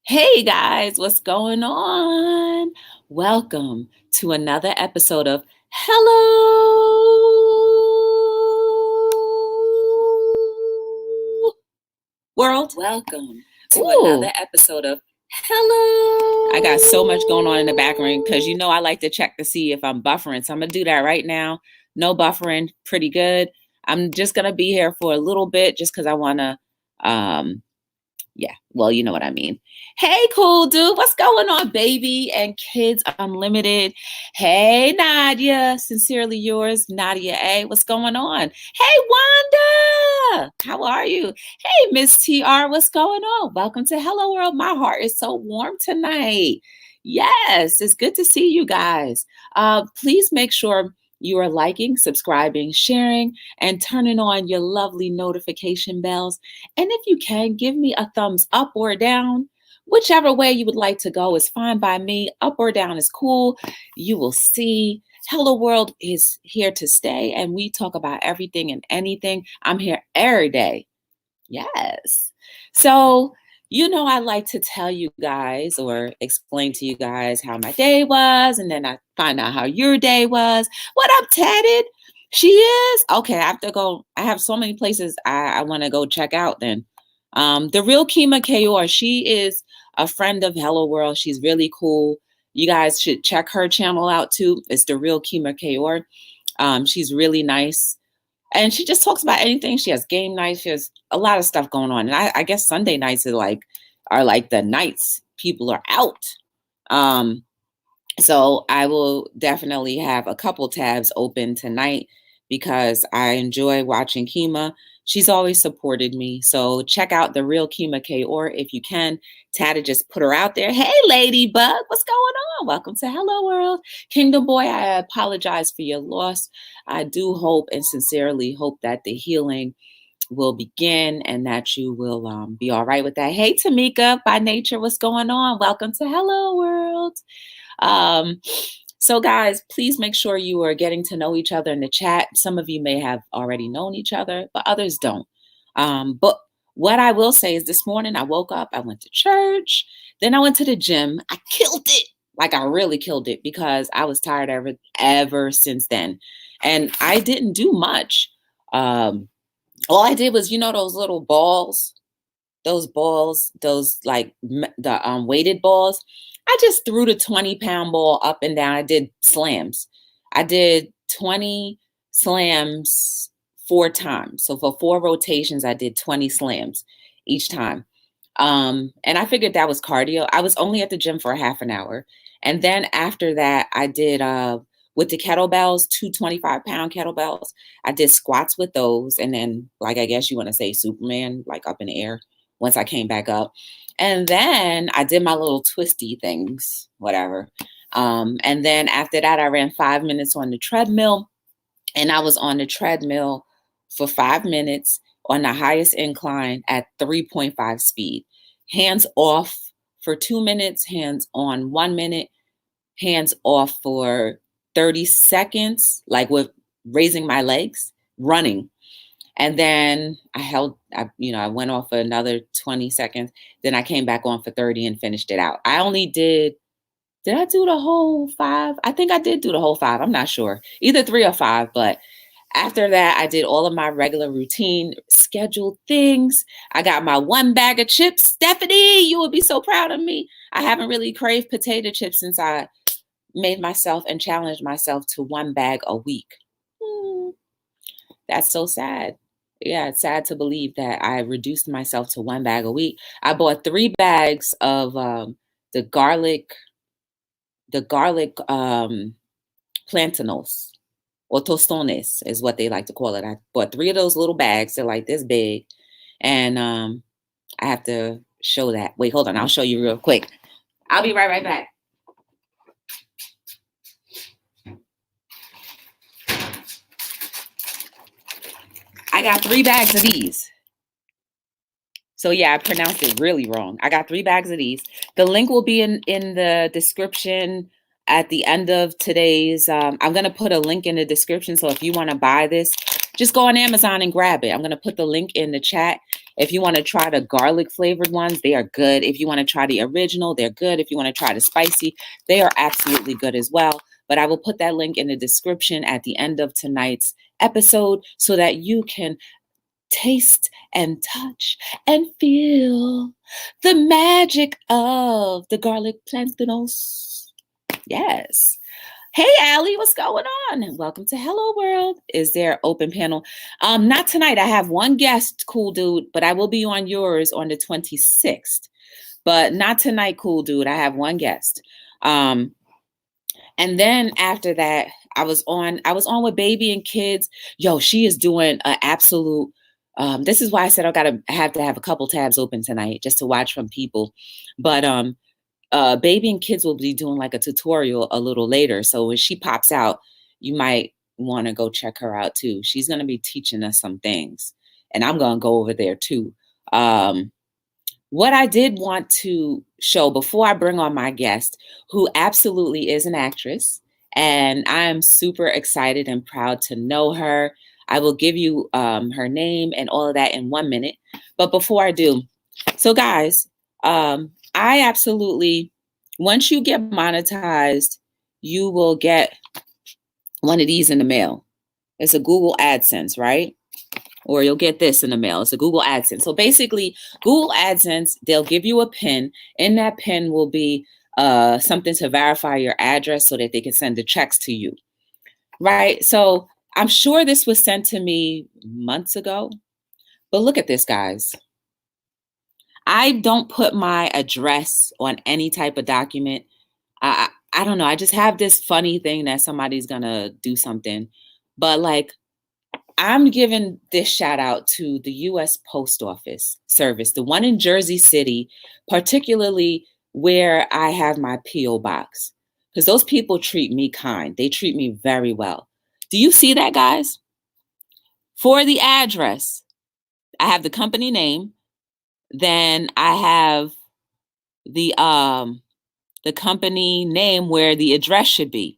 Hey guys, what's going on? Welcome to another episode of Hello World. Welcome to another episode of Hello. I got so much going on in the background because I like to check to see if I'm buffering. So I'm going to do that right now. No buffering, pretty good. I'm just going to be here for a little bit just because I want to yeah, well, you know what I mean. Hey, cool dude, what's going on, baby and kids unlimited? Hey, Nadia, sincerely yours, Nadia A. What's going on? Hey, Wanda, how are you? Hey, Miss TR, what's going on? Welcome to Hello World. My heart is so warm tonight. Yes, it's good to see you guys. Please make sure you are liking, subscribing, sharing, and turning on your lovely notification bells. And if you can, give me a thumbs up or down. Whichever way you would like to go is fine by me. Up or down is cool. You will see. Hello World is here to stay, and we talk about everything and anything. I'm here every day. Yes. So, I like to tell you guys or explain to you guys how my day was, and then I find out how your day was. What up, Tatted? She is? Okay, I have to go. I have so many places I want to go check out then. The real Kima Kayor, she is a friend of Hello World. She's really cool. You guys should check her channel out too. It's the real Kima Kayor. She's really nice. And she just talks about anything. She has game nights. She has a lot of stuff going on. And I guess Sunday nights are like the nights people are out. So I will definitely have a couple tabs open tonight because I enjoy watching Kima. She's always supported me. So check out the real Kima K, or if you can, Tata just put her out there. Hey, Ladybug, what's going on? Welcome to Hello World. Kingdom Boy, I apologize for your loss. I do hope and sincerely hope that the healing will begin and that you will be all right with that. Hey, Tamika, by nature, what's going on? Welcome to Hello World. So guys, please make sure you are getting to know each other in the chat. Some of you may have already known each other, but others don't. But what I will say is this morning I woke up, I went to church, then I went to the gym. I killed it. Like I really killed it because I was tired ever since then. And I didn't do much. All I did was, those little balls, those like the weighted balls. I just threw the 20-pound ball up and down. I did slams. I did 20 slams 4 times. So for 4 rotations, I did 20 slams each time. And I figured that was cardio. I was only at the gym for a half an hour. And then after that, I did with the kettlebells, 2 25-pound kettlebells. I did squats with those. And then, like, I guess you want to say Superman, like up in the air once I came back up. And then I did my little twisty things, whatever. And then after that, I ran 5 minutes on the treadmill. And I was on the treadmill for 5 minutes on the highest incline at 3.5 speed. Hands off for 2 minutes, hands on 1 minute, hands off for 30 seconds, like with raising my legs, running. And then I went off for another 20 seconds. Then I came back on for 30 and finished it out. I only did I do the whole 5? I think I did do the whole 5. I'm not sure. Either 3 or 5. But after that, I did all of my regular routine scheduled things. I got my 1 bag of chips. Stephanie, you will be so proud of me. I haven't really craved potato chips since I made myself and challenged myself to 1 bag a week. That's so sad. Yeah, it's sad to believe that I reduced myself to 1 bag a week. I bought 3 bags of the garlic plantanos or tostones is what they like to call it. I bought 3 of those little bags. They're like this big. And I have to show that. Wait, hold on. I'll show you real quick. I'll be right back. I got 3 bags of these. So yeah, I pronounced it really wrong. I got 3 bags of these. The link will be in the description at the end of today's. I'm going to put a link in the description. So if you want to buy this, just go on Amazon and grab it. I'm going to put the link in the chat. If you want to try the garlic flavored ones, they are good. If you want to try the original, they're good. If you want to try the spicy, they are absolutely good as well. But I will put that link in the description at the end of tonight's episode so that you can taste and touch and feel the magic of the garlic plantanos. Yes. Hey, Allie, what's going on? Welcome to Hello World. Is there open panel? Not tonight. I have one guest, cool dude, but I will be on yours on the 26th. But not tonight, cool dude. I have one guest. And then after that, I was on with Baby and Kids. Yo, she is doing an absolute. This is why I said I have to have a couple tabs open tonight just to watch from people. But Baby and Kids will be doing like a tutorial a little later. So when she pops out, you might want to go check her out too. She's going to be teaching us some things, and I'm going to go over there too. What I did want to show before I bring on my guest, who absolutely is an actress, and I am super excited and proud to know her. I will give you her name and all of that in 1 minute. But before I do, so guys, I absolutely, once you get monetized, you will get one of these in the mail. It's a Google AdSense, right? Or you'll get this in the mail. It's a Google AdSense. So basically, Google AdSense, they'll give you a PIN. In that PIN will be something to verify your address so that they can send the checks to you, right? So I'm sure this was sent to me months ago. But look at this, guys. I don't put my address on any type of document. I don't know. I just have this funny thing that somebody's going to do something. But like, I'm giving this shout out to the U.S. Post Office Service, the one in Jersey City, particularly where I have my P.O. box, because those people treat me kind. They treat me very well. Do you see that, guys? For the address, I have the company name. Then I have the company name where the address should be.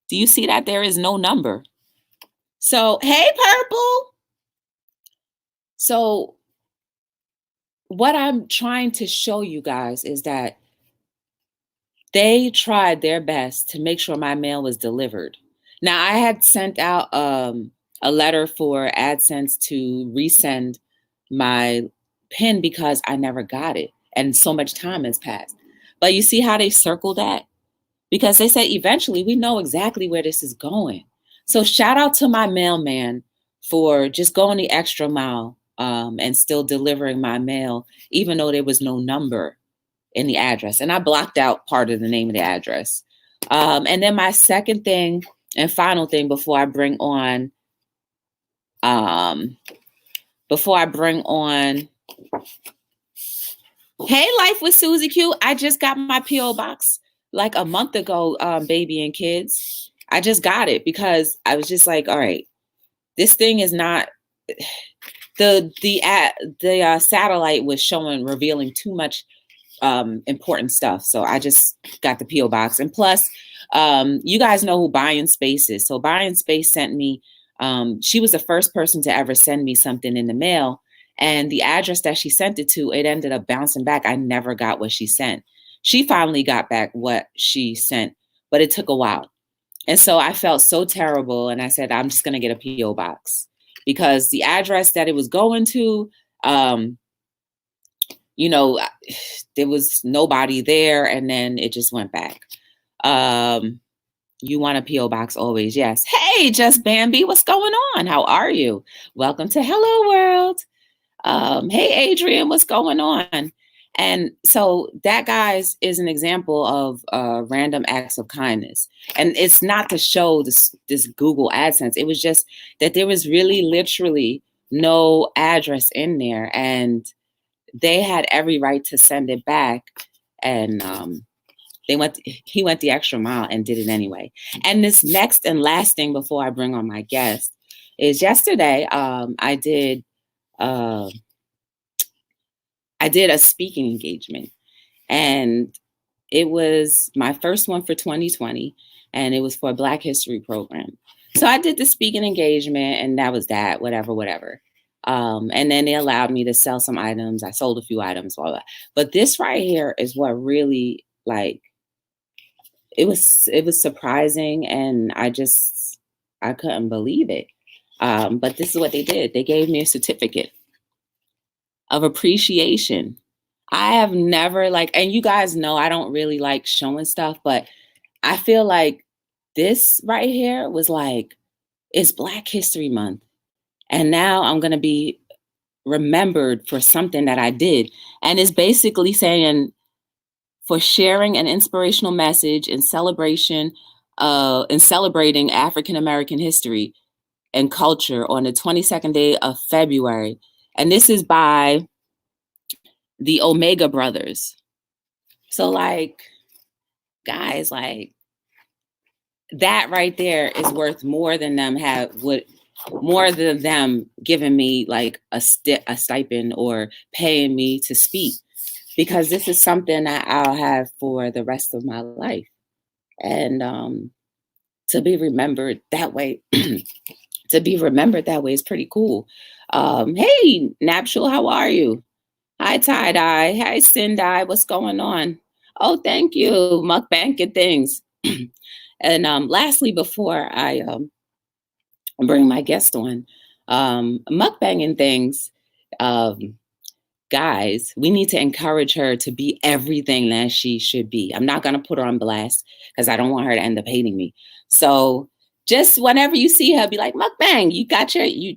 Do you see that? There is no number. So, hey, Purple. So what I'm trying to show you guys is that they tried their best to make sure my mail was delivered. Now, I had sent out a letter for AdSense to resend my PIN because I never got it. And so much time has passed. But you see how they circled that? Because they said eventually we know exactly where this is going. So shout out to my mailman for just going the extra mile and still delivering my mail, even though there was no number in the address. And I blocked out part of the name of the address. And then my second thing and final thing before I bring on, hey, Life with Susie Q. I just got my P.O. box like a month ago, Baby and Kids. I just got it because I was just like, all right, this thing is not the satellite was revealing too much important stuff. So I just got the P.O. box. And plus, you guys know who Bajan Space is. So Bajan Space sent me, she was the first person to ever send me something in the mail. And the address that she sent it to, it ended up bouncing back. I never got what she sent. She finally got back what she sent, but it took a while. And so I felt so terrible. And I said, I'm just going to get a P.O. box because the address that it was going to, there was nobody there. And then it just went back. You want a P.O. box always. Yes. Hey, Just Bambi, what's going on? How are you? Welcome to Hello World. Hey, Adrian, what's going on? And so that, guys, is an example of random acts of kindness. And it's not to show this Google AdSense. It was just that there was really literally no address in there. And they had every right to send it back. And he went the extra mile and did it anyway. And this next and last thing before I bring on my guest is yesterday I did a speaking engagement, and it was my first one for 2020, and it was for a Black History program. So I did the speaking engagement, and that was that, whatever. And then they allowed me to sell some items. I sold a few items, blah, blah. But this right here is what really, like, it was surprising, and I couldn't believe it. But this is what they did. They gave me a certificate of appreciation. I have never, like, and you guys know I don't really like showing stuff, but I feel like this right here was like, it's Black History Month. And now I'm going to be remembered for something that I did. And it's basically saying, for sharing an inspirational message in celebration in celebrating African American history and culture on the 22nd day of February. And this is by the Omega Brothers. So, like, guys, like, that right there is worth more than more than them giving me like a stipend or paying me to speak, because this is something that I'll have for the rest of my life. And to be remembered that way, is pretty cool. Hey, Napshul, how are you? Hi, Tie Dye. Hi, Sindai. What's going on? Oh, thank you, Mukbang and things. And lastly, before I bring my guest on, Mukbang and things, guys, we need to encourage her to be everything that she should be. I'm not going to put her on blast because I don't want her to end up hating me. So just whenever you see her, be like, Mukbang,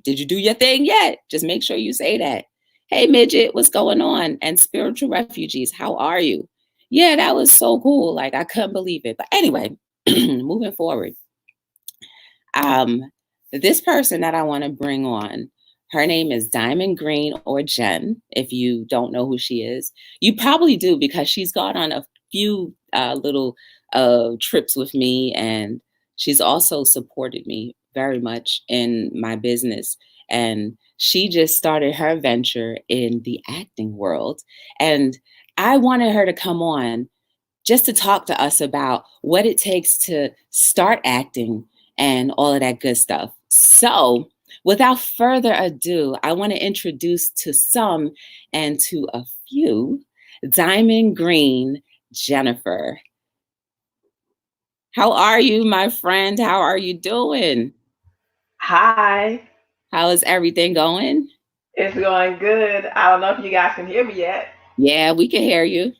did you do your thing yet? Just make sure you say that. Hey, Midget, what's going on? And spiritual refugees, how are you? Yeah, that was so cool. Like, I couldn't believe it. But anyway, moving forward. This person that I want to bring on, her name is Diamond Green, or Jen. If you don't know who she is, you probably do, because she's gone on a few little trips with me, and she's also supported me very much in my business. And she just started her venture in the acting world. And I wanted her to come on just to talk to us about what it takes to start acting and all of that good stuff. So without further ado, I want to introduce to some and to a few Diamond Green Jennifer. How are you, my friend? How are you doing? Hi. How is everything going? It's going good. I don't know if you guys can hear me yet. Yeah, we can hear you.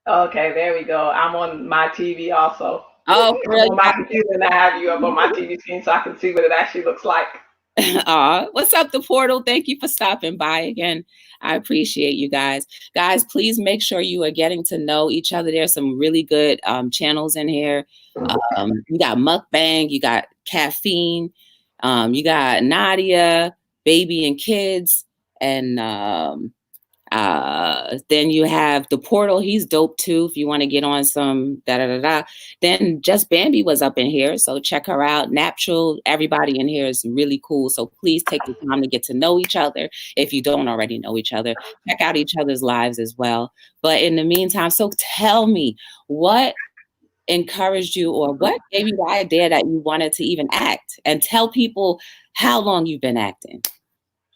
Okay, there we go. I'm on my TV also. Oh, I'm really? on my computer and I have you up on my TV screen so I can see what it actually looks like. What's up, the portal? Thank you for stopping by again. I appreciate you guys. Guys, please make sure you are getting to know each other. There's some really good channels in here. You got Mukbang, you got Caffeine, you got Nadia, Baby and Kids, and then you have the portal. He's dope too. If you want to get on some Then Just Bambi was up in here, so check her out. Natural, everybody in here is really cool. So please take the time to get to know each other. If you don't already know each other, check out each other's lives as well. But in the meantime, so tell me, what encouraged you, or what gave you the idea that you wanted to even act? And tell people how long you've been acting.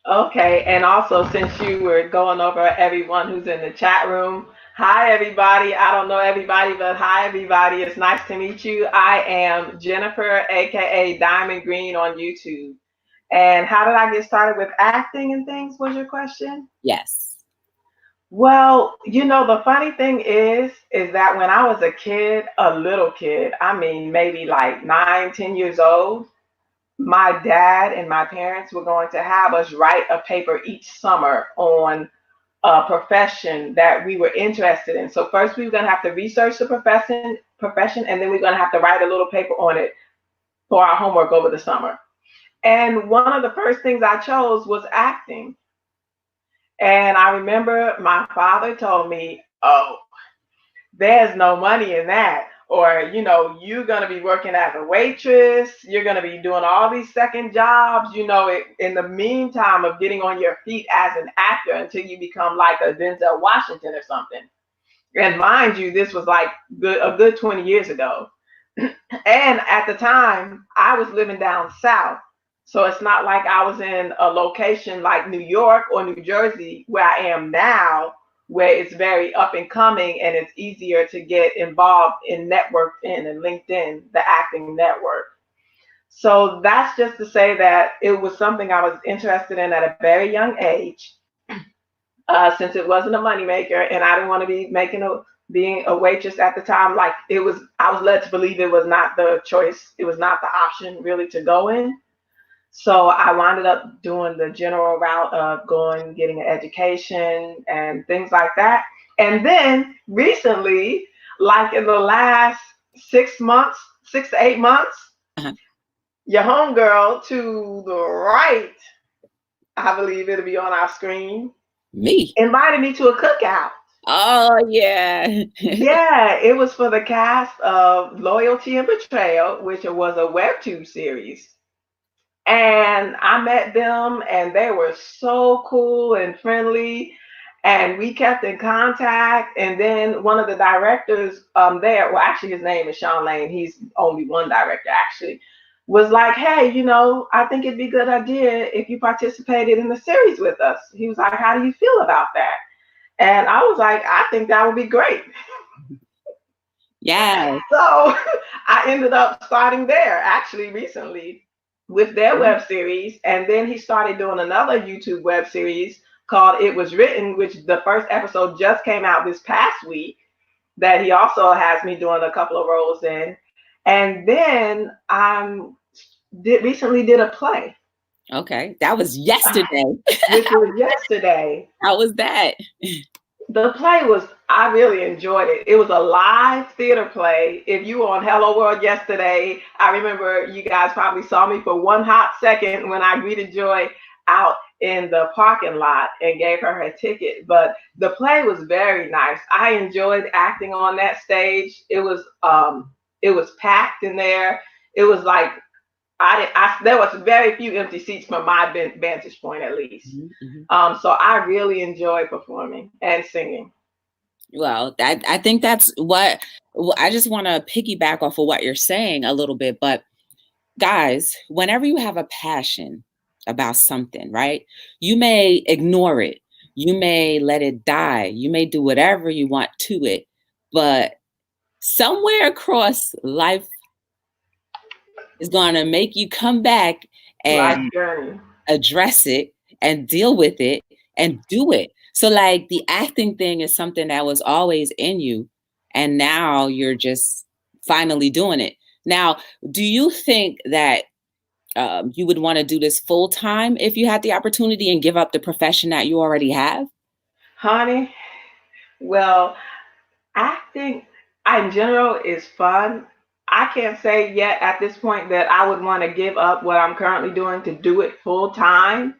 Okay, and also since you were going over everyone who's in the chat room, hi everybody. I don't know everybody, but hi everybody. It's nice to meet you. I am Jennifer, aka Diamond Green on YouTube. And how did I get started with acting and things, was your question? Yes. Well, the funny thing is that when I was a kid, a little kid, I mean, maybe like 9, 10 years old, my dad and my parents were going to have us write a paper each summer on a profession that we were interested in. So first we were going to have to research the profession, and then we're going to have to write a little paper on it for our homework over the summer. And one of the first things I chose was acting. And I remember my father told me, oh, there's no money in that. Or, you're going to be working as a waitress. You're going to be doing all these second jobs, in the meantime of getting on your feet as an actor until you become like a Denzel Washington or something. And mind you, this was like a good 20 years ago. And at the time, I was living down south. So it's not like I was in a location like New York or New Jersey where I am now, where it's very up and coming and it's easier to get involved in networking and LinkedIn, the acting network. So that's just to say that it was something I was interested in at a very young age, since it wasn't a moneymaker and I didn't want to be being a waitress at the time. Like I was led to believe it was not the choice, it was not the option really to go in. So I wound up doing the general route of getting an education and things like that. And then recently, like in the last 6 months, 6 to 8 months, Uh-huh. your homegirl to the right, I believe it'll be on our screen, Me invited me to a cookout. Oh yeah. Yeah, it was for the cast of Loyalty and Betrayal, which was a webtoon series. And I met them, and they were so cool and friendly. And we kept in contact. And then one of the directors there, well, actually, his name is Sean Lane. He's only one director, actually, was like, hey, I think it'd be a good idea if you participated in the series with us. He was like, how do you feel about that? And I was like, I think that would be great. Yeah. So I ended up starting there actually recently with their web series. And then he started doing another YouTube web series called It Was Written, which the first episode just came out this past week, that he also has me doing a couple of roles in. And then recently did a play. Okay. That was yesterday. Which was yesterday. How was that? The play I really enjoyed it. It was a live theater play. If you were on Hello World yesterday, I remember you guys probably saw me for one hot second when I greeted Joy out in the parking lot and gave her her ticket. But the play was very nice. I enjoyed acting on that stage. It was packed in there. It was like, there was very few empty seats from my vantage point, at least. Mm-hmm. So I really enjoy performing and singing. Well, I think that's what I just want to piggyback off of what you're saying a little bit. But guys, whenever you have a passion about something, right, you may ignore it. You may let it die. You may do whatever you want to it. But somewhere across life is going to make you come back and address it and deal with it and do it. So like the acting thing is something that was always in you, and now you're just finally doing it. Now, do you think that you would want to do this full time if you had the opportunity and give up the profession that you already have? Honey, well, acting in general is fun. I can't say yet at this point that I would want to give up what I'm currently doing to do it full time,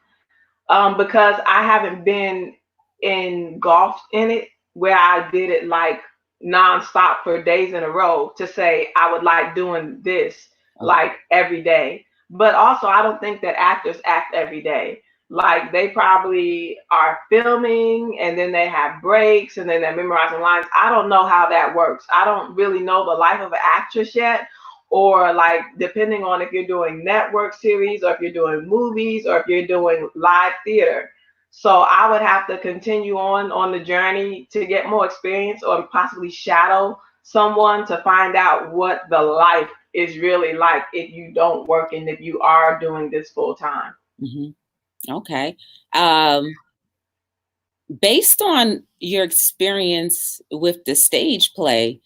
because I haven't been engulfed in it where I did it like nonstop for days in a row to say I would like doing this like every day. But also, I don't think that actors act every day. Like they probably are filming and then they have breaks and then they're memorizing lines. I don't know how that works. I don't really know the life of an actress yet, or like depending on if you're doing network series or if you're doing movies or if you're doing live theater. So I would have to continue on the journey to get more experience or possibly shadow someone to find out what the life is really like if you don't work and if you are doing this full time. Mm-hmm. Okay. Based on your experience with the stage play,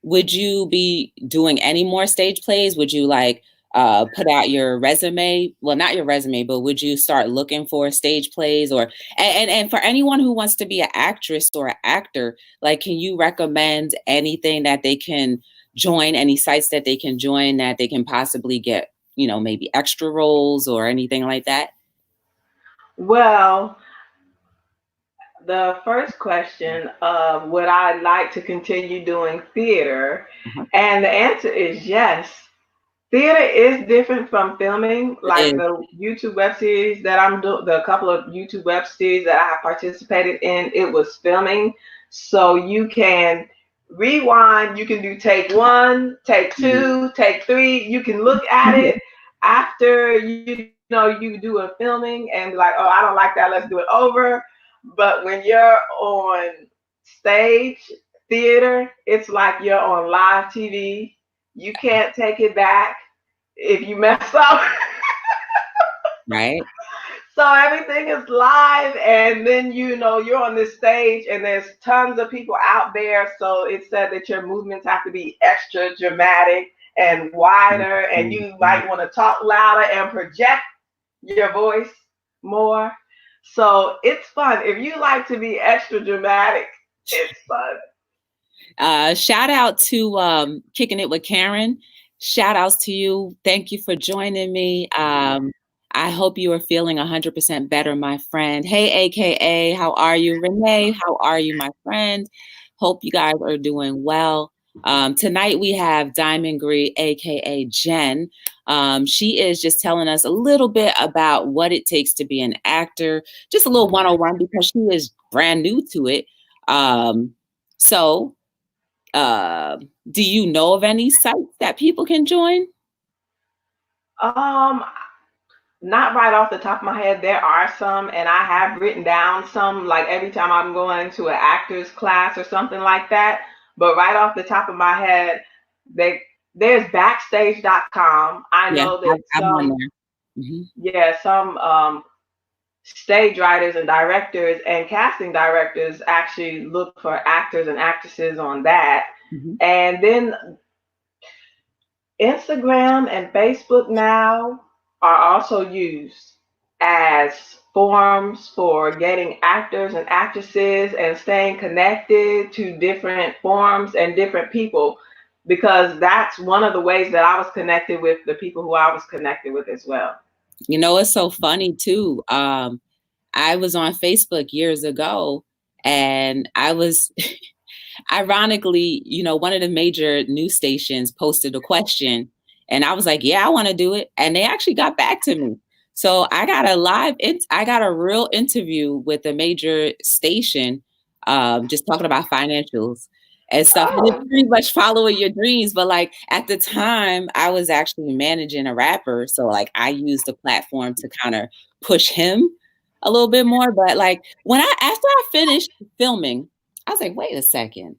would you be doing any more stage plays? Would you put out your resume? Well, not your resume, but would you start looking for stage plays? Or and for anyone who wants to be an actress or an actor, can you recommend anything that they can join, any sites that they can join that they can possibly get, maybe extra roles or anything like that? Well, the first question of would I like to continue doing theater? And the answer is yes. Theater is different from filming. Like the YouTube web series that I'm doing, the couple of YouTube web series that I have participated in, it was filming. So you can rewind, you can do take 1, take 2, take 3, you can look at it after you do a filming and like, oh, I don't like that, let's do it over. But when you're on stage theater, it's like you're on live TV. You can't take it back if you mess up. Right. So everything is live, and then you're on this stage, and there's tons of people out there. So it said that your movements have to be extra dramatic and wider, and you might want to talk louder and project your voice more. So it's fun. If you like to be extra dramatic, it's fun. Shout out to Kicking It with Karen. Shout outs to you. Thank you for joining me. I hope you are feeling 100% better, my friend. Hey, AKA, how are you? Renee, how are you, my friend? Hope you guys are doing well. Tonight we have Diamond Gree, AKA Jen. She is just telling us a little bit about what it takes to be an actor, just a little 101 because she is brand new to it. So do you know of any sites that people can join? Not right off the top of my head. There are some, and I have written down some, like every time I'm going to an actor's class or something like that. But right off the top of my head, there's backstage.com. I know that I'm on there. Yeah, some stage writers and directors and casting directors actually look for actors and actresses on that. And then Instagram and Facebook now are also used as forums for getting actors and actresses and staying connected to different forums and different people, because that's one of the ways that I was connected with the people who I was connected with as well. You know, it's so funny too. I was on Facebook years ago, and I was ironically, one of the major news stations posted a question, and I was like, yeah, I want to do it. And they actually got back to me. So I got a real interview with a major station, just talking about financials and stuff. And it's pretty much following your dreams. But like at the time, I was actually managing a rapper. So like I used the platform to kind of push him a little bit more. But like after I finished filming, I was like, wait a second,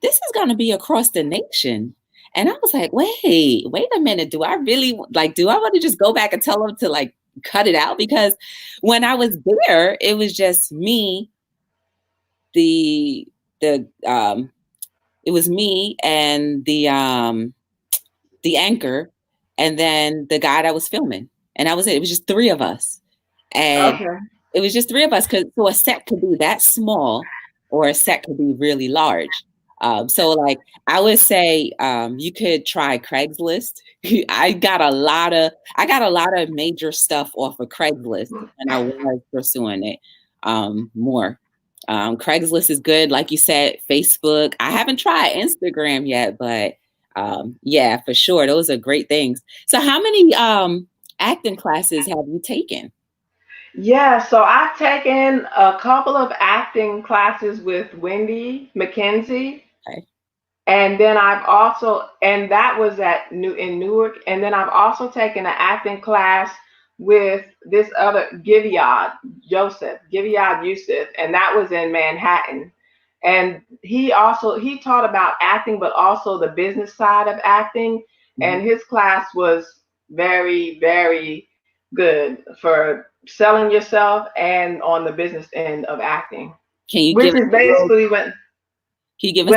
this is going to be across the nation. And I was like, wait a minute. Do I want to just go back and tell them to like cut it out? Because when I was there, it was just me, it was me and the anchor, and then the guy that was filming. And that was it. It was just three of us. And it was just three of us, so a set could be that small or a set could be really large. So like I would say you could try Craigslist. I got a lot of major stuff off of Craigslist, and I was pursuing it more. Craigslist is good. Like you said, Facebook. I haven't tried Instagram yet, but yeah, for sure. Those are great things. So how many acting classes have you taken? Yeah, so I've taken a couple of acting classes with Wendy McKenzie. Okay. And then and that was in Newark. And then I've also taken an acting class with this other Giviad Yusuf, and that was in Manhattan. And he taught about acting, but also the business side of acting. And his class was very, very good for selling yourself and on the business end of acting. Can you Which is basically when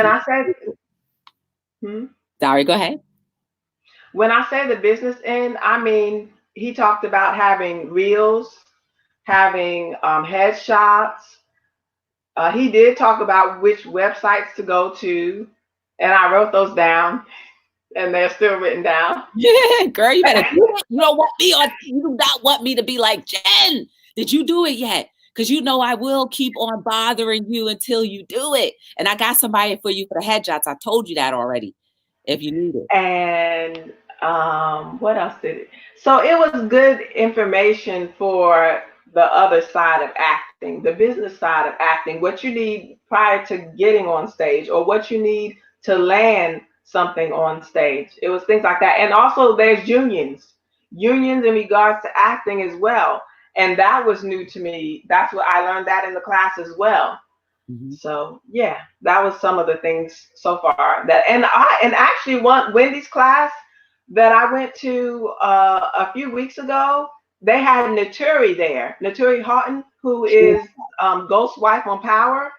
I said Sorry, go ahead. When I say the business end, I mean he talked about having reels, having headshots. He did talk about which websites to go to, and I wrote those down, and they're still written down. Yeah, girl, you better do it. You do not want me to be like, Jen, did you do it yet? Because I will keep on bothering you until you do it. And I got somebody for you for the headshots. I told you that already, if you need it. And what else did it? So it was good information for the other side of acting, the business side of acting, what you need prior to getting on stage, or what you need to land something on stage. It was things like that. And also there's unions. unions in regards to acting as well. And that was new to me. That's what I learned that in the class as well. Mm-hmm. So yeah, that was some of the things so far that, and actually one Wendy's class that I went to a few weeks ago, they had Naturi there, Naturi Houghton, who is Ghost's wife on Power.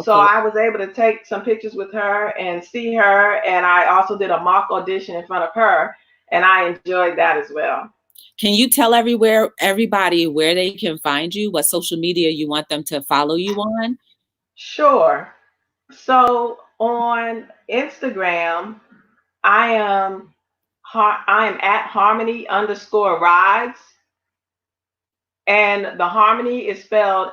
So Okay. I was able to take some pictures with her and see her, and I also did a mock audition in front of her, and I enjoyed that as well. Can you tell everybody where they can find you, what social media you want them to follow you on? Sure. So on Instagram, I am I am at harmony_rides, and the harmony is spelled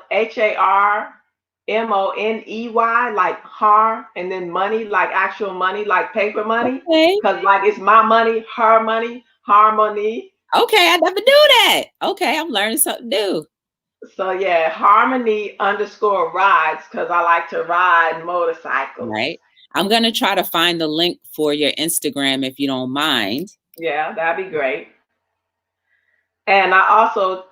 HARMONEY, like har, and then money, like actual money, like paper money, Okay. because like it's my money, her money, harmony. Okay, I never knew that. Okay, I'm learning something new. So yeah, harmony_rides, because I like to ride motorcycles. Right. I'm going to try to find the link for your Instagram if you don't mind. Yeah, that'd be great. And I also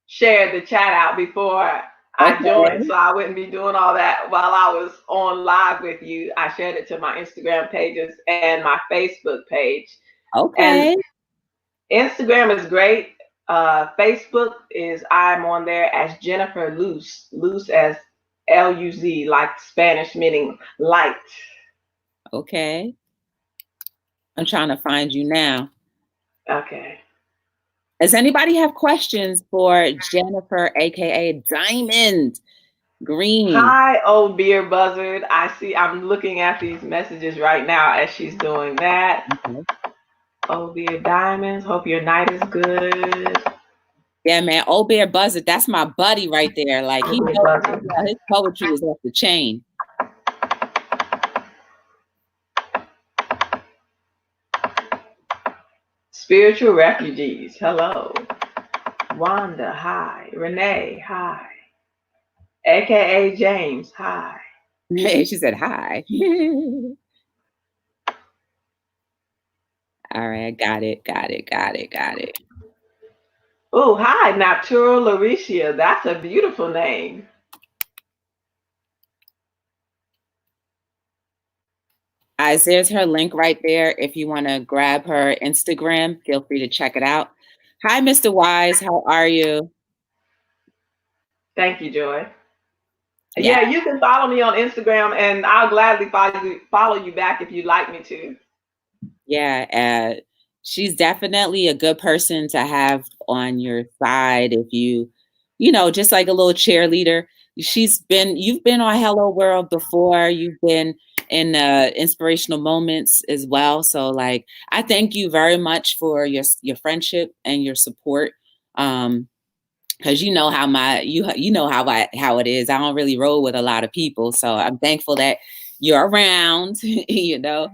shared the chat out before I joined, so I wouldn't be doing all that while I was on live with you. I shared it to my Instagram pages and my Facebook page. Okay. And Instagram is great. Facebook is, I'm on there as Jennifer Luz, Luz as LUZ, like Spanish meaning light. Okay. I'm trying to find you now. Okay. Does anybody have questions for Jennifer, aka Diamond Green? Hi, old beer buzzard. I'm looking at these messages right now as she's doing that. Okay. Old beer diamonds. Hope your night is good. Yeah, man. Old Bear Buzzard. That's my buddy right there. Like he knows his poetry is off the chain. Spiritual refugees. Hello. Wanda, hi. Renee, hi. AKA James, hi. She said hi. All right, got it. Oh, hi, Natural Lauricia. That's a beautiful name. There's her link right there. If you want to grab her Instagram, feel free to check it out. Hi, Mr. Wise. How are you? Thank you, Joy. Yeah, you can follow me on Instagram, and I'll gladly follow you back if you'd like me to. Yeah, she's definitely a good person to have on your side if you know, just like a little cheerleader. You've been on Hello World before. You've been in inspirational moments as well. So like, I thank you very much for your friendship and your support. Because you know how you know how it is. I don't really roll with a lot of people, so I'm thankful that you're around. You know.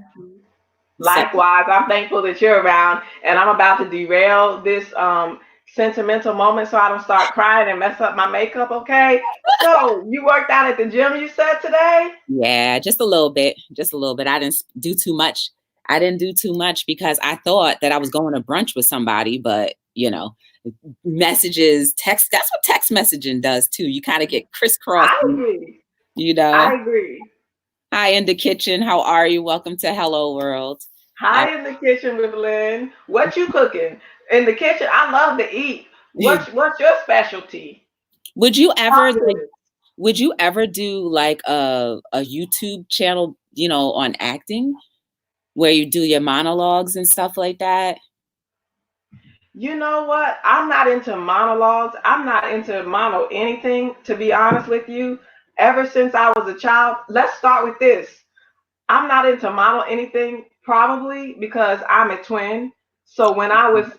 Likewise, I'm thankful that you're around, and I'm about to derail this sentimental moment so I don't start crying and mess up my makeup. Okay. So you worked out at the gym, you said today? Yeah, just a little bit. I didn't do too much. Because I thought that I was going to brunch with somebody, but you know, messages, text. That's what text messaging does too. You kind of get crisscrossed. I agree. You know. I agree. Hi, in the kitchen. How are you? Welcome to Hello World. Hi, in the kitchen with Lynn. What you cooking in the kitchen? I love to eat. What's your specialty? Would you ever do like a YouTube channel, you know, on acting, where you do your monologues and stuff like that? You know what? I'm not into monologues. I'm not into mono anything, to be honest with you. Ever since I was a child, let's start with this. I'm not into mono anything, probably because I'm a twin. So when I was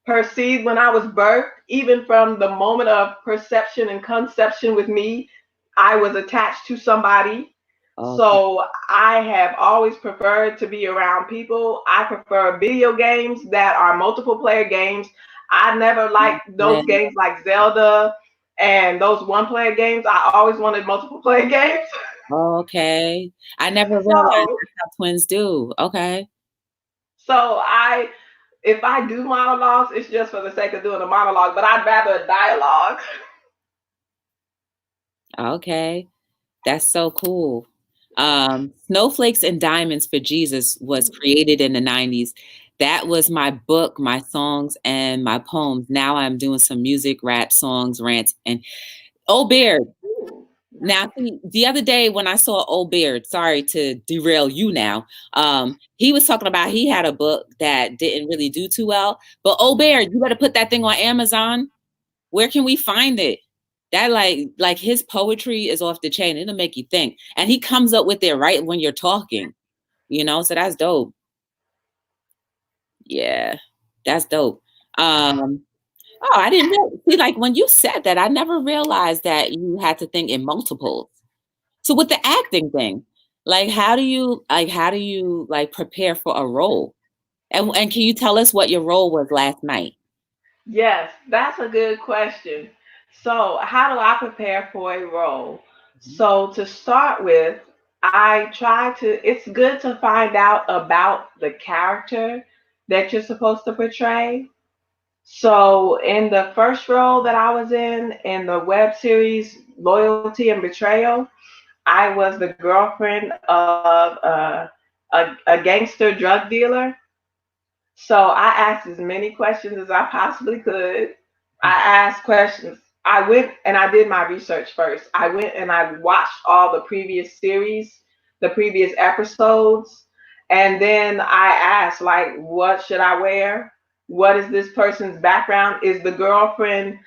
perceived, when I was birthed, even from the moment of perception and conception with me, I was attached to somebody. Okay. So I have always preferred to be around people. I prefer video games that are multiple player games. I never liked those games like Zelda and those one player games. I always wanted multiple player games. Okay. I never realized that's how twins do. Okay. So I if I do monologues, it's just for the sake of doing a monologue, but I'd rather a dialogue. Okay. That's so cool. Snowflakes and Diamonds for Jesus was created in the 90s. That was my book, my songs, and my poems. Now I'm doing some music, rap, songs, rants, and Old Beard. Now, the other day when I saw Old Beard, sorry to derail you now, he was talking about he had a book that didn't really do too well. But Old Beard, you better put that thing on Amazon. Where can we find it? That like his poetry is off the chain. It'll make you think. And he comes up with it right when you're talking, so that's dope. Yeah, that's dope. Oh, I didn't see, like when you said that, I never realized that you had to think in multiples. So with the acting thing, how do you prepare for a role? And can you tell us what your role was last night? Yes, that's a good question. So, how do I prepare for a role? So, to start with, it's good to find out about the character that you're supposed to portray. So, in the first role that I was in the web series Loyalty and Betrayal, I was the girlfriend of a gangster drug dealer. So I asked as many questions as I possibly could. I asked questions. I went and I did my research first. I went and I watched all the previous series, the previous episodes, and then I asked, like, what should I wear? What is this person's background? Is the girlfriend,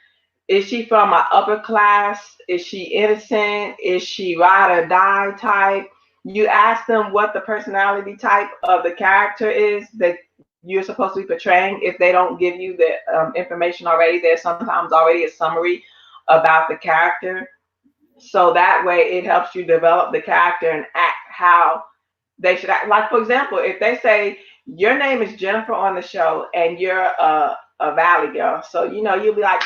is she from an upper class? Is she innocent? Is she ride or die type? You ask them what the personality type of the character is that you're supposed to be portraying. If they don't give you the information already, there's sometimes already a summary about the character. So that way it helps you develop the character and act how they should act. Like, for example, if they say your name is Jennifer on the show and you're a Valley girl, so you'll be like,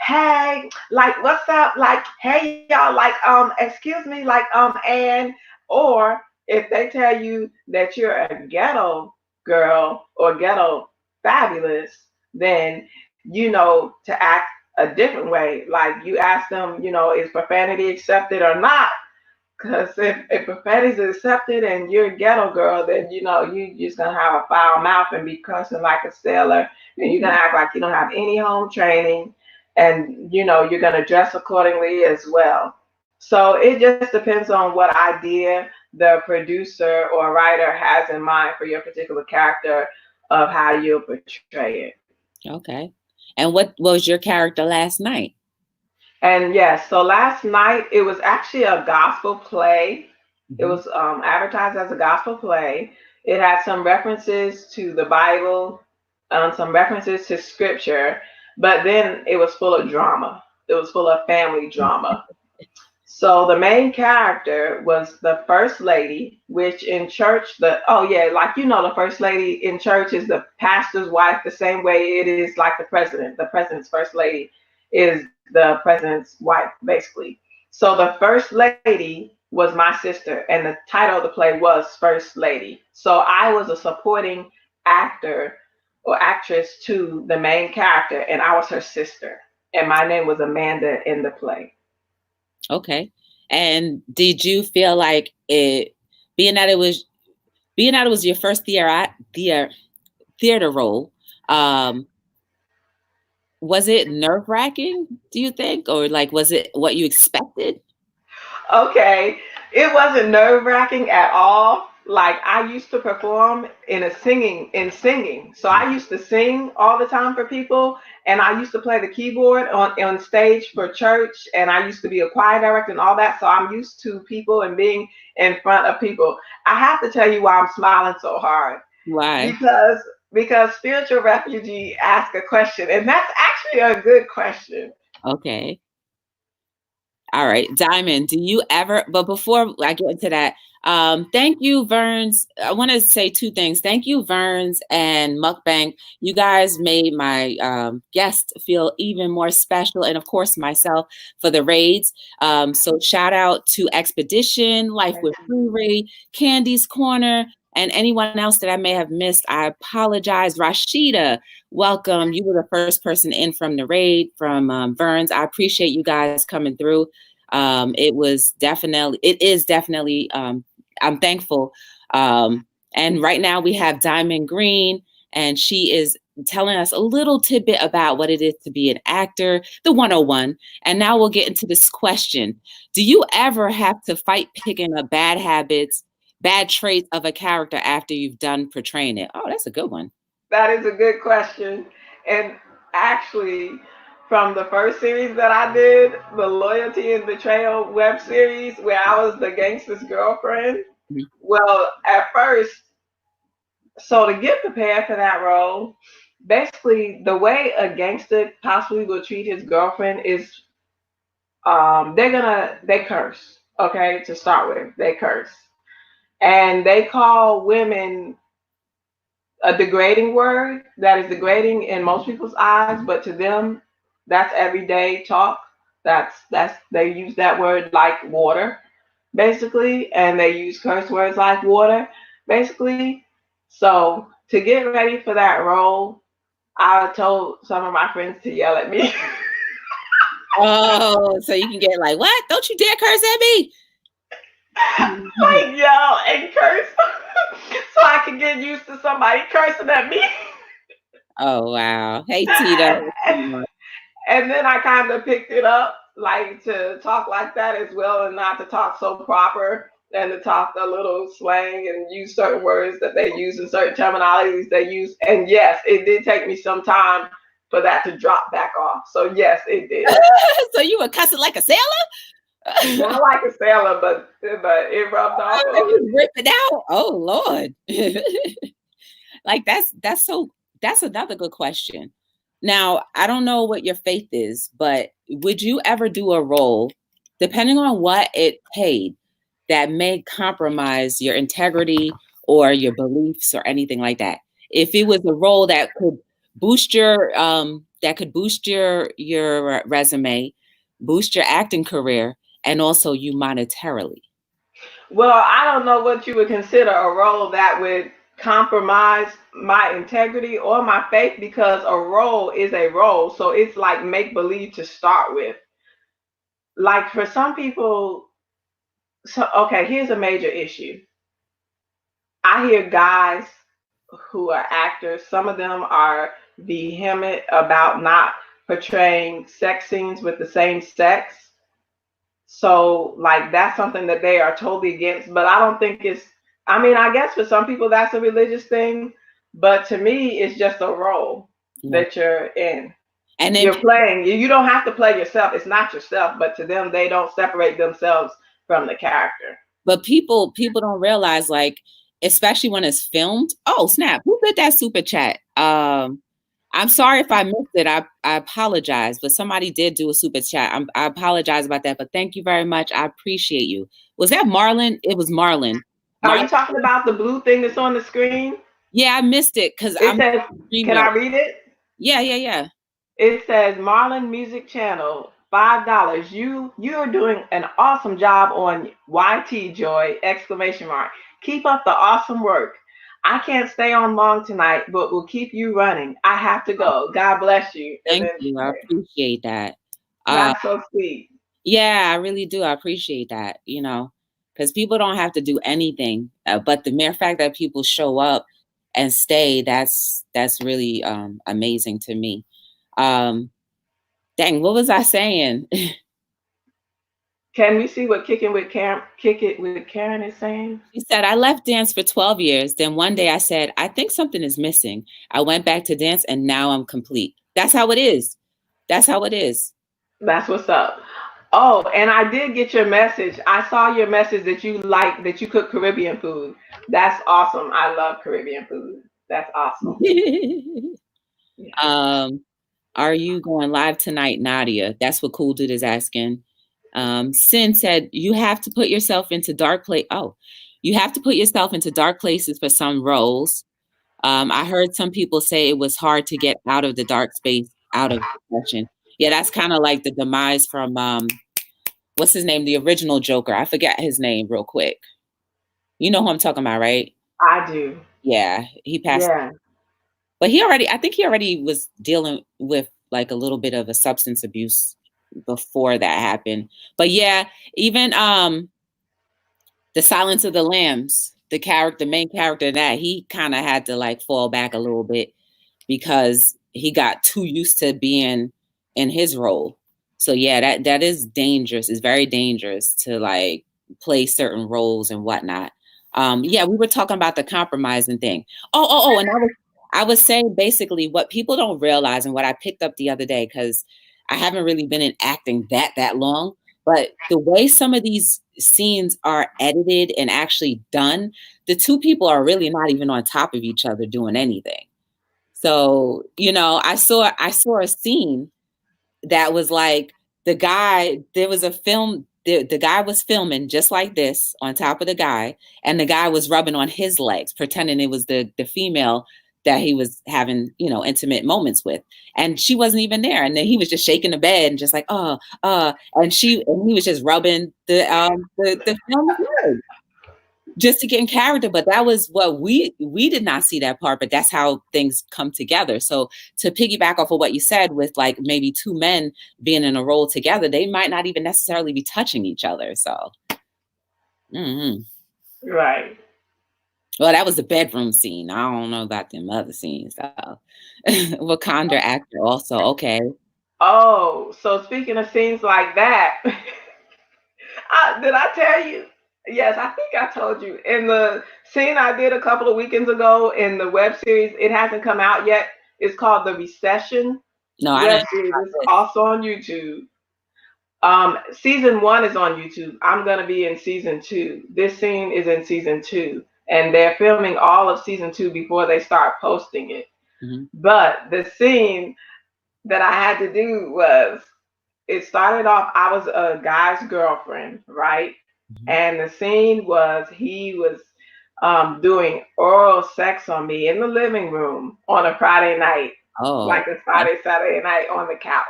hey, like, what's up? Like, hey, y'all, like, excuse me, like, and or if they tell you that you're a ghetto girl or ghetto fabulous, then to act a different way. Like, you ask them, is profanity accepted or not? Because if profanity is accepted and you're a ghetto girl, then you just gonna have a foul mouth and be cussing like a sailor, and you're gonna act like you don't have any home training, and you're gonna dress accordingly as well. So it just depends on what idea the producer or writer has in mind for your particular character of how you'll portray it. Okay. And what was your character last night? And yes, so last night it was actually a gospel play. It was advertised as a gospel play. It had some references to the Bible, some references to scripture, but then it was full of drama. It was full of family drama. So the main character was the first lady, which in church, the first lady in church is the pastor's wife, the same way it is like the president. The president's first lady is the president's wife, basically. So the first lady was my sister, and the title of the play was First Lady. So I was a supporting actor or actress to the main character, and I was her sister. And my name was Amanda in the play. Okay. And did you feel like being that it was your first theater role, was it nerve-wracking, do you think? Or was it what you expected? Okay, it wasn't nerve-wracking at all. Like, I used to perform in singing. So I used to sing all the time for people, and I used to play the keyboard on stage for church, and I used to be a choir director and all that. So I'm used to people and being in front of people. I have to tell you why I'm smiling so hard. Why? Because Spiritual Refugee asked a question, and that's actually a good question. Okay. All right, Diamond, do you ever, but before I get into that, thank you, Verns. I want to say two things. Thank you, Verns and Mukbang. You guys made my guest feel even more special, and of course myself for the raids. So shout out to Expedition, Life with Free Candy's Corner, And anyone else that I may have missed, I apologize. Rashida, welcome. You were the first person in from the raid, from Verns. I appreciate you guys coming through. It is definitely, I'm thankful. And right now we have Diamond Green, and she is telling us a little tidbit about what it is to be an actor, the 101. And now we'll get into this question. Do you ever have to fight picking up bad habits, bad traits of a character after you've done portraying it? Oh, that's a good one. That is a good question. And actually, from the first series that I did, the Loyalty and Betrayal web series, where I was the gangster's girlfriend, well, at first, so to get prepared for that role, basically the way a gangster possibly will treat his girlfriend is they curse, okay, to start with. They curse. And they call women a degrading word that is degrading in most people's eyes, but to them, that's everyday talk. That's they use that word like water, basically, and they use curse words like water, basically. So to get ready for that role, I told some of my friends to yell at me. Oh, so you can get like, what? Don't you dare curse at me. Like yell and curse so I can get used to somebody cursing at me. Oh, wow. Hey, Tito. And then I kind of picked it up, like to talk like that as well, and not to talk so proper, and to talk a little slang and use certain words that they use and certain terminologies they use. And yes, it did take me some time for that to drop back off. So yes, it did. So you were cussing like a sailor? Not like a sailor, but it rubbed off. It was ripping out. Oh Lord. Like that's another good question. Now, I don't know what your faith is, but would you ever do a role, depending on what it paid, that may compromise your integrity or your beliefs or anything like that? If it was a role that could boost your resume, boost your acting career, and also you monetarily. Well, I don't know what you would consider a role that would compromise my integrity or my faith, because a role is a role. So it's like make believe to start with. Like for some people, so okay, here's a major issue. I hear guys who are actors, some of them are vehement about not portraying sex scenes with the same sex. So, like, that's something that they are totally against. But I don't think I mean, I guess for some people that's a religious thing. But to me, it's just a role that you're in. And then you're playing. You don't have to play yourself. It's not yourself. But to them, they don't separate themselves from the character. But people don't realize, like, especially when it's filmed. Oh, snap. Who did that super chat? I'm sorry if I missed it. I apologize, but somebody did do a super chat. I apologize about that, but thank you very much. I appreciate you. Was that Marlon? It was Marlon. Are you talking about the blue thing that's on the screen? Yeah, I missed it because can I read it? Yeah. It says Marlon Music Channel, $5. You're doing an awesome job on YT Joy! Exclamation mark. Keep up the awesome work. I can't stay on long tonight, but we'll keep you running. I have to go. God bless you. Thank you. I appreciate that. That's so sweet. Yeah, I really do. I appreciate that, because people don't have to do anything. But the mere fact that people show up and stay, that's really amazing to me. Dang, what was I saying? Can we see what Kick It with Karen is saying? She said, I left dance for 12 years. Then one day I said, I think something is missing. I went back to dance and now I'm complete. That's how it is. That's how it is. That's what's up. Oh, and I did get your message. I saw your message that you cook Caribbean food. That's awesome. I love Caribbean food. That's awesome. Are you going live tonight, Nadia? That's what Cool Dude is asking. Sin said, you have to put yourself into you have to put yourself into dark places for some roles. I heard some people say it was hard to get out of the dark space, out of depression. Yeah, that's kind of like the demise from, what's his name? The original Joker. I forget his name real quick. You know who I'm talking about, right? I do. Yeah, he passed. Yeah. But I think he already was dealing with like a little bit of a substance abuse before that happened. But yeah, even The Silence of the Lambs, the main character, that he kind of had to like fall back a little bit because he got too used to being in his role. So yeah, that is dangerous. It's very dangerous to like play certain roles and whatnot. Yeah, we were talking about the compromising thing. And I was saying basically what people don't realize and what I picked up the other day, because I haven't really been in acting that long, but the way some of these scenes are edited and actually done, the two people are really not even on top of each other doing anything. So, I saw a scene that was like the guy, there was a film, the guy was filming just like this on top of the guy, and the guy was rubbing on his legs, pretending it was the female that he was having, intimate moments with. And she wasn't even there. And then he was just shaking the bed and just like, and he was just rubbing the film's leg just to get in character. But that was what we did not see that part, but that's how things come together. So to piggyback off of what you said with like maybe two men being in a role together, they might not even necessarily be touching each other. So Right. Well, that was the bedroom scene. I don't know about them other scenes though. Wakanda actor also. Okay. Oh, so speaking of scenes like that, did I tell you? Yes, I think I told you. In the scene I did a couple of weekends ago in the web series, it hasn't come out yet. It's called The Recession. No, I web didn't. series. It's also on YouTube. Season 1 is on YouTube. I'm gonna be in season 2. This scene is in season 2, and they're filming all of season 2 before they start posting it. Mm-hmm. But the scene that I had to do was, it started off, I was a guy's girlfriend, right? Mm-hmm. And the scene was he was doing oral sex on me in the living room on a Friday night. Like a Friday, Saturday night on the couch.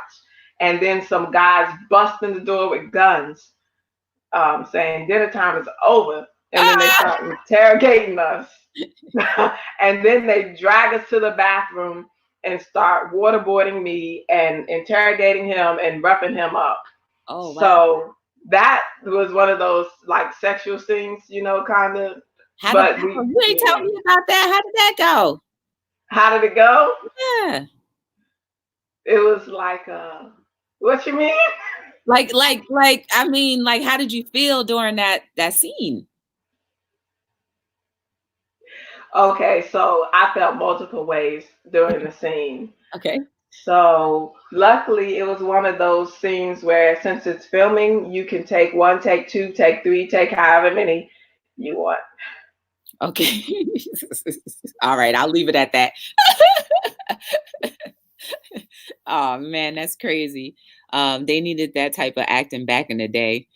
And then some guys bust in the door with guns, saying dinner time is over. And then they start interrogating us. And then they drag us to the bathroom and start waterboarding me and interrogating him and roughing him up. Oh, wow. So that was one of those like sexual scenes, kind of. But you ain't telling me about that. How did that go? How did it go? Yeah. It was like, what you mean? Like, I mean, like, how did you feel during that scene? Okay, so I felt multiple ways during the scene. Okay. So luckily, it was one of those scenes where, since it's filming, you can take 1, take 2, take 3, take however many you want. Okay. All right, I'll leave it at that. Oh man, that's crazy. They needed that type of acting back in the day.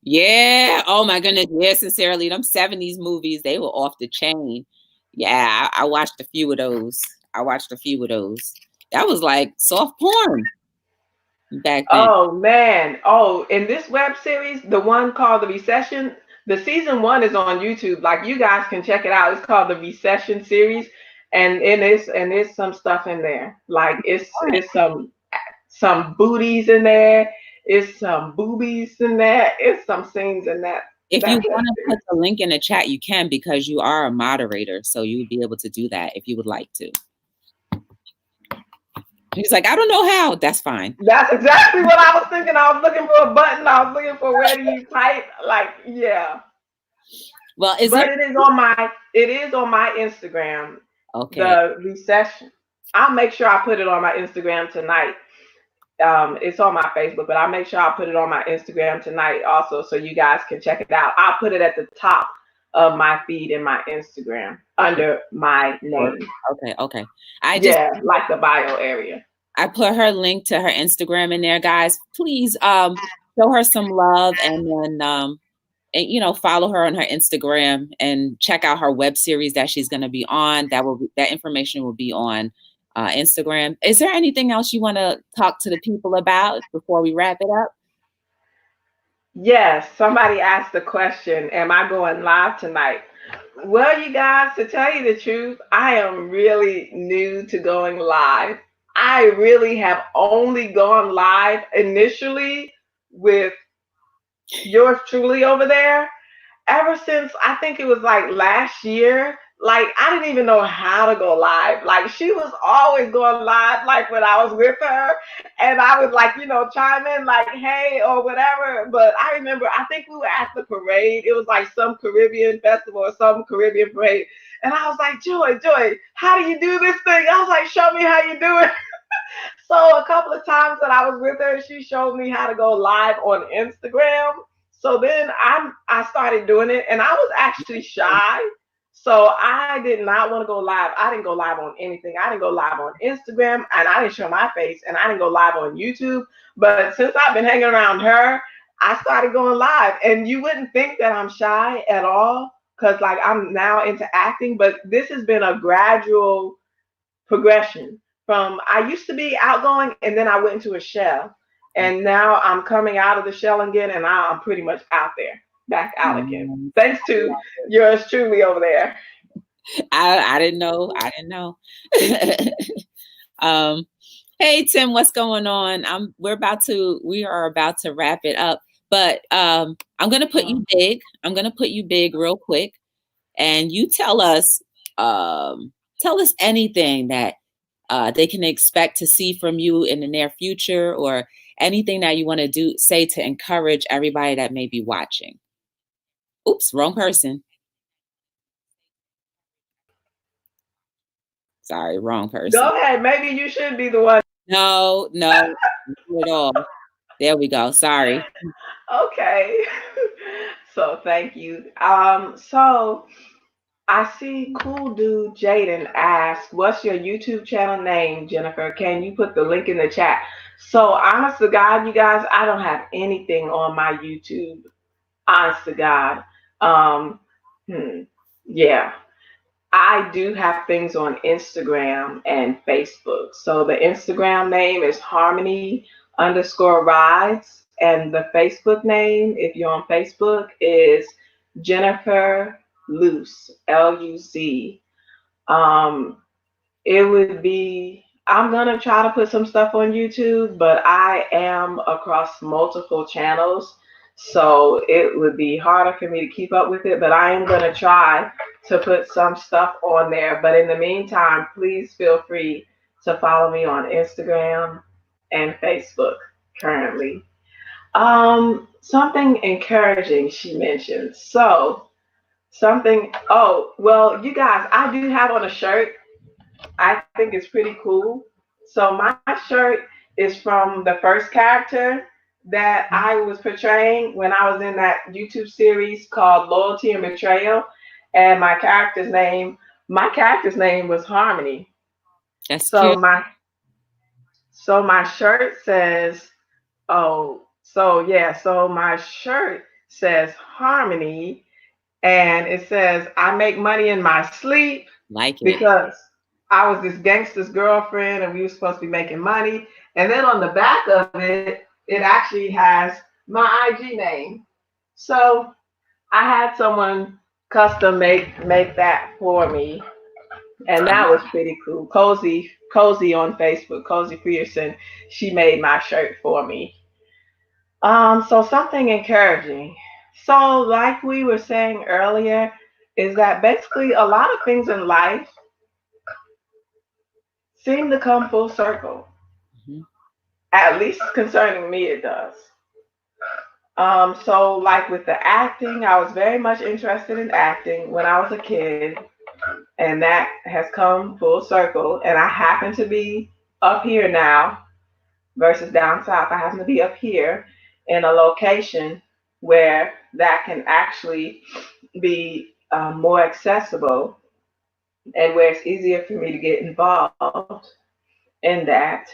Yeah. Oh my goodness. Yeah, sincerely, them 70s movies, they were off the chain. Yeah, I watched a few of those. That was like soft porn back then. Oh man. Oh, in this web series, the one called The Recession, the season 1 is on YouTube. Like, you guys can check it out. It's called The Recession series, and there's some stuff in there. Like, it's some booties in there. It's some boobies in there. It's some scenes in that. If you want to put the link in the chat, you can, because you are a moderator, so you would be able to do that if you would like to. He's like, I don't know how. That's fine. That's exactly what I was thinking. I was looking for a button. I was looking for where do you type. Like, yeah. Well, it is on my Instagram. Okay. The Recession. I'll make sure I put it on my Instagram tonight. It's on my Facebook, but I'll make sure I put it on my Instagram tonight also, so you guys can check it out. I'll put it at the top of my feed in my Instagram under my name. Okay. Like the bio area. I put her link to her Instagram in there, guys. Please show her some love, and then and follow her on her Instagram and check out her web series that she's going to be on. That information will be on Instagram. Is there anything else you want to talk to the people about before we wrap it up? Yes, somebody asked the question, am I going live tonight? Well, you guys, to tell you the truth, I am really new to going live. I really have only gone live initially with yours truly over there ever since I think it was like last year. Like I didn't even know how to go live. Like she was always going live, like when I was with her, and I would like chime in like hey or whatever. But I remember I think we were at the parade. It was like some Caribbean festival or some Caribbean parade, and I was like Joy, how do you do this thing? I was like, show me how you do it. So a couple of times that I was with her, she showed me how to go live on Instagram. So then I started doing it, and I was actually shy. So I did not want to go live. I didn't go live on anything. I didn't go live on Instagram, and I didn't show my face, and I didn't go live on YouTube. But since I've been hanging around her, I started going live, and you wouldn't think that I'm shy at all, because like I'm now into acting. But this has been a gradual progression from I used to be outgoing and then I went into a shell. And now I'm coming out of the shell again and now I'm pretty much out there, back out again. Thanks to yours truly over there. I didn't know. I didn't know. Hey Tim, what's going on? We are about to wrap it up, but I'm gonna put you big. I'm gonna put you big real quick, and you tell us anything that they can expect to see from you in the near future, or anything that you want to say to encourage everybody that may be watching. Oops, wrong person. Sorry, wrong person. Go ahead. Maybe you should be the one. No, not at all. There we go. Sorry. Okay. So thank you. So I see cool dude Jaden asked, what's your YouTube channel name, Jennifer? Can you put the link in the chat? So honest to God, you guys, I don't have anything on my YouTube. Honest to God. Um, yeah. I do have things on Instagram and Facebook. So the Instagram name is Harmony_Rides. And the Facebook name, if you're on Facebook, is Jennifer Luz, Luz. It would be, I'm going to try to put some stuff on YouTube, but I am across multiple channels. So it would be harder for me to keep up with it, but I am going to try to put some stuff on there. But in the meantime, please feel free to follow me on Instagram and Facebook currently. Something encouraging she mentioned. So oh, well, you guys, I do have on a shirt. I think it's pretty cool. So my shirt is from the first character that I was portraying when I was in that YouTube series called Loyalty and Betrayal. And my character's name was Harmony. That's So cute. my shirt says, oh, so yeah, so my shirt says Harmony, and it says I make money in my sleep, Like it. because I was this gangster's girlfriend and we were supposed to be making money. And then on the back of it, it actually has my IG name. So I had someone custom make that for me. And that was pretty cool. Cozy on Facebook, Cozy Pearson, she made my shirt for me. So something encouraging. So like we were saying earlier, is that basically a lot of things in life seem to come full circle. Mm-hmm. At least concerning me, it does. So like with the acting, I was very much interested in acting when I was a kid, and that has come full circle. And I happen to be up here now versus down south. I happen to be up here in a location where that can actually be more accessible and where it's easier for me to get involved in that.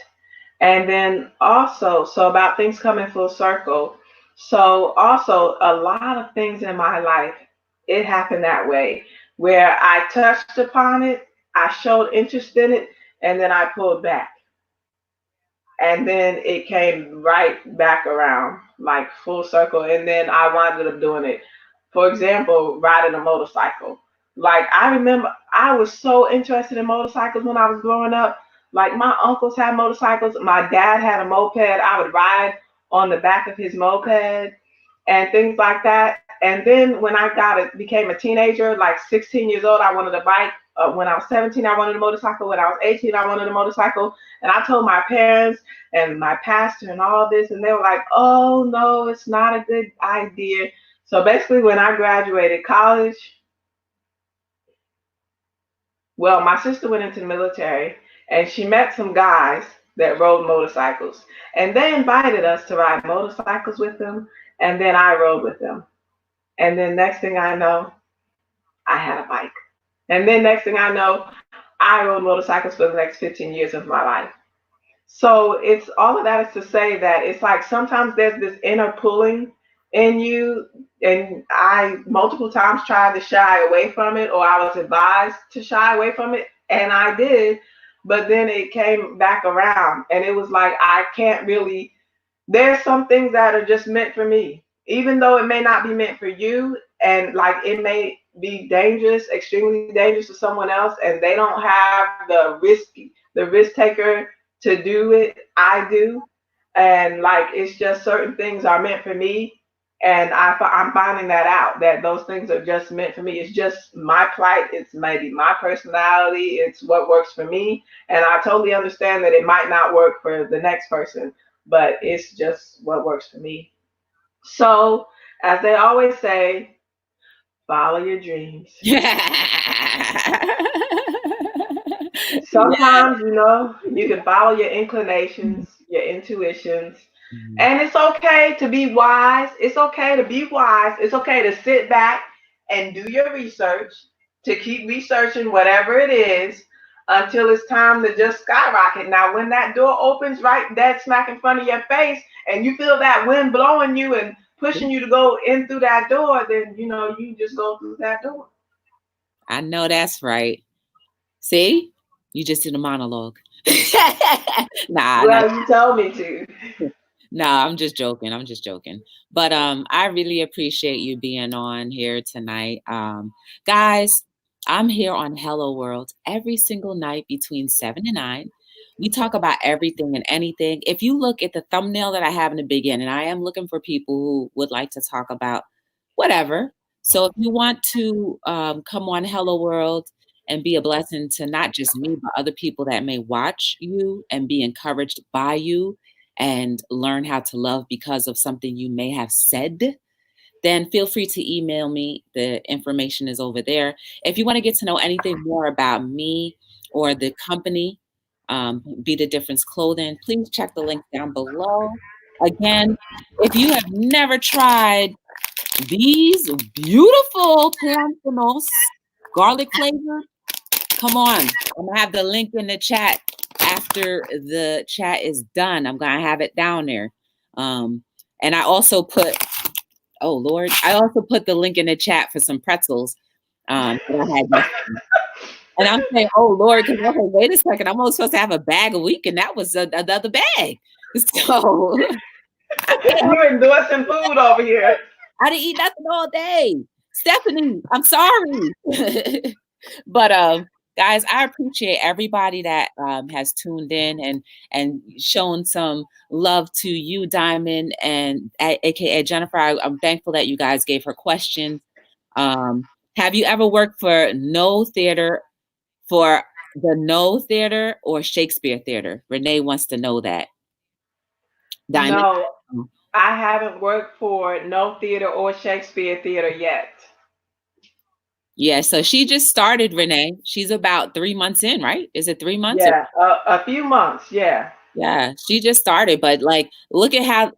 And then also, so about things coming full circle. So also a lot of things in my life, it happened that way, where I touched upon it, I showed interest in it, and then I pulled back. and then it came right back around, like full circle. And then I wound up doing it. For example, riding a motorcycle. Like I remember, I was so interested in motorcycles when I was growing up. Like my uncles had motorcycles. My dad had a moped. I would ride on the back of his moped and things like that. And then when became a teenager, like 16 years old, I wanted a bike. When I was 17, I wanted a motorcycle. When I was 18, I wanted a motorcycle. And I told my parents and my pastor and all this, and they were like, "Oh no, it's not a good idea." So basically, when I graduated college, well, my sister went into the military, and she met some guys that rode motorcycles, and they invited us to ride motorcycles with them, and then I rode with them. And then next thing I know, I had a bike. And then next thing I know, I rode motorcycles for the next 15 years of my life. So it's all of that is to say that it's like sometimes there's this inner pulling in you, and I multiple times tried to shy away from it, or I was advised to shy away from it, and I did, but then it came back around, and it was like I can't really. There's some things that are just meant for me, even though it may not be meant for you, and like it may be dangerous, extremely dangerous to someone else, and they don't have the risk taker to do it. I do, and like it's just certain things are meant for me, and I'm finding that out that those things are just meant for me. It's just my plight. It's maybe my personality. It's what works for me, and I totally understand that it might not work for the next person, but it's just what works for me. So, as they always say, follow your dreams. Yeah. Sometimes, you can follow your inclinations, your intuitions, Mhm. and it's okay to be wise. It's okay to be wise. It's okay to sit back and do your research, to keep researching whatever it is until it's time to just skyrocket. Now, when that door opens right dead smack in front of your face and you feel that wind blowing you and pushing you to go in through that door, then you just go through that door. I know that's right. See, you just did a monologue. Nah. Well, you told me to. No, I'm just joking. I'm just joking. But I really appreciate you being on here tonight. Guys, I'm here on Hello World every single night between 7 and 9. We talk about everything and anything. If you look at the thumbnail that I have in the beginning, I am looking for people who would like to talk about whatever. So if you want to come on Hello World and be a blessing to not just me, but other people that may watch you and be encouraged by you and learn how to love because of something you may have said, then feel free to email me. The information is over there. If you want to get to know anything more about me or the company, Be the Difference Clothing, please check the link down below. Again, if you have never tried these beautiful panthenol garlic flavor, come on. I'm going to have the link in the chat after the chat is done. I'm going to have it down there. And I also put, oh Lord, I also put the link in the chat for some pretzels that I had yesterday. And I'm saying, oh Lord, because okay, wait a second, I'm only supposed to have a bag a week, and that was another bag. So You endorsing food over here. I didn't eat nothing all day. Stephanie, I'm sorry. But guys, I appreciate everybody that has tuned in and shown some love to you, Diamond, and aka Jennifer. I'm thankful that you guys gave her questions. Have you ever worked for the No Theater or Shakespeare Theater? Renee wants to know that. Diamond. No, I haven't worked for no theater or Shakespeare theater yet. Yeah, so she just started, Renee. She's about 3 months in, right? Is it 3 months? Yeah, a few months. Yeah. Yeah, she just started, but like, look at how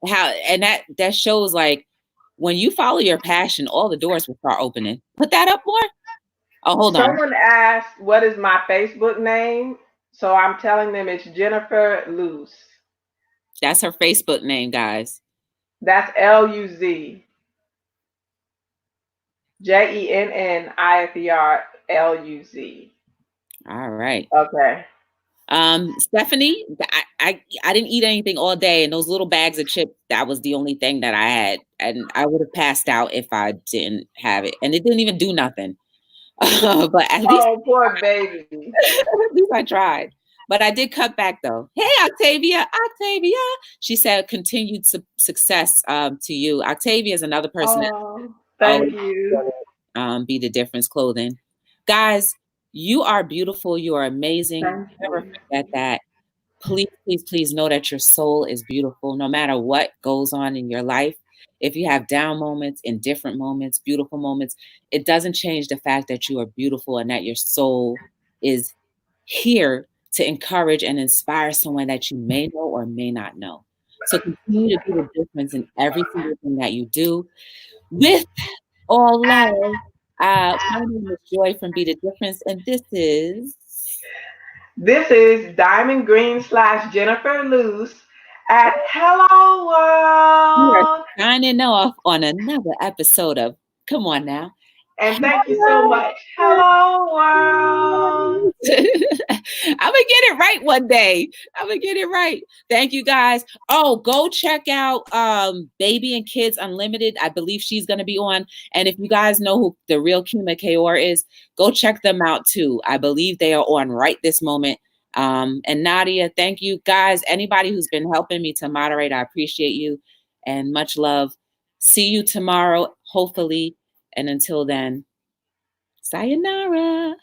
and that shows like when you follow your passion, all the doors will start opening. Put that up more. Oh, hold on. Someone asked, "What is my Facebook name?" So I'm telling them it's Jennifer Luz. That's her Facebook name, guys. That's Luz. JENNIFER LUZ. All right. Okay. Stephanie, I didn't eat anything all day, and those little bags of chips, that was the only thing that I had, and I would have passed out if I didn't have it, and it didn't even do nothing. But at least, Oh, poor baby. at least I tried. But I did cut back though. Hey, Octavia, Octavia. She said continued success to you. Octavia is another person that Oh, thank you. Be the Difference clothing. Guys, you are beautiful. You are amazing. Thank Never you. forget that. Please, please, please know that your soul is beautiful no matter what goes on in your life. If you have down moments, indifferent moments, beautiful moments, it doesn't change the fact that you are beautiful and that your soul is here to encourage and inspire someone that you may know or may not know. So continue to be the difference in every single thing that you do with all love. My name is Joy from Be the Difference, and This is Diamond Green / Jennifer Luce at Hello we are World. signing off on another episode of Come On Now. And thank you so much. Hello World. I'm gonna get it right one day. I'm gonna get it right. Thank you guys. Oh, go check out Baby and Kids Unlimited. I believe she's gonna be on. And if you guys know who the real Kima Kaor is, go check them out too. I believe they are on right this moment. And Nadia, thank you guys. Anybody who's been helping me to moderate, I appreciate you and much love. See you tomorrow, hopefully. And until then, sayonara.